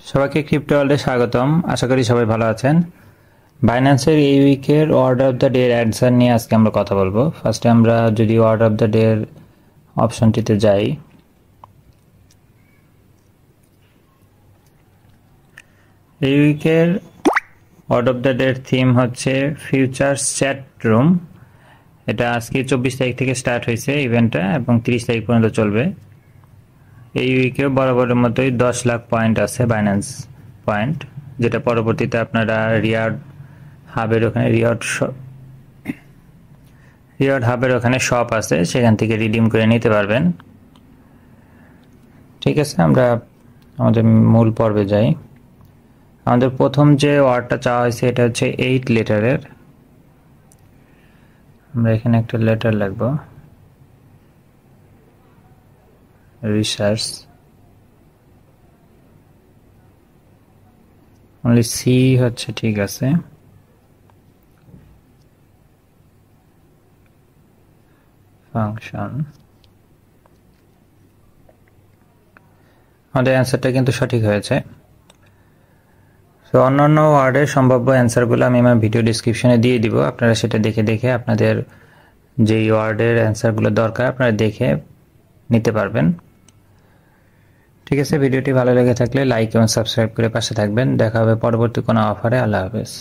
সবাইকে ক্রিপ্টো ওয়ার্ল্ডে স্বাগতম। আশা করি সবাই ভালো আছেন। বাইন্যান্সের এই উইকের ওয়ার্ড অফ দ্য ডে এর অ্যান্সার নিয়ে আজকে আমরা কথা বলবো। ফার্স্টে আমরা যদি ওয়ার্ড অফ দ্য ডে এর অপশনটিতে যাই, এই উইকের ওয়ার্ড অফ দ্য ডে এর থিম হচ্ছে ফিউচার্স চ্যাট রুম। এটা আজকে 24 তারিখ থেকে স্টার্ট হয়েছে ইভেন্টটা এবং 30 তারিখ পর্যন্ত চলবে। এই উইকে বরাবরের মতোই 10 লাখ পয়েন্ট আছে, বাইন্যান্স পয়েন্ট, যেটা পরবর্তীতে আপনারা রিওয়ার্ড হাবের ওখানে শপ আছে, সেখান থেকে রিডিম করে নিতে পারবেন। ঠিক আছে, আমরা আমাদের মূল পর্বে যাই। আমাদের প্রথম যে ওয়ার্ডটা চাওয়া হয়েছে এটা হচ্ছে 8 লেটারের। আমরা এখানে একটা লেটার লিখব, রিসার্চ, অনলি সি হচ্ছে ঠিক আছে। ফাংশন, আমাদের অ্যান্সারটা কিন্তু সঠিক হয়েছে। তো অন্যান্য ওয়ার্ডের সম্ভাব্য অ্যান্সারগুলো আমি আমার ভিডিও ডিসক্রিপশনে দিয়ে দিব, আপনারা সেটা দেখে আপনাদের যেই ওয়ার্ডের অ্যান্সারগুলো দরকার আপনারা দেখে নিতে পারবেন। ঠিক আছে, ভিডিওটি ভালো লেগে থাকলে লাইক এবং সাবস্ক্রাইব করে পাশে থাকবেন। দেখা হবে পরবর্তী কোনো অফারে। আল্লাহ হাফেজ।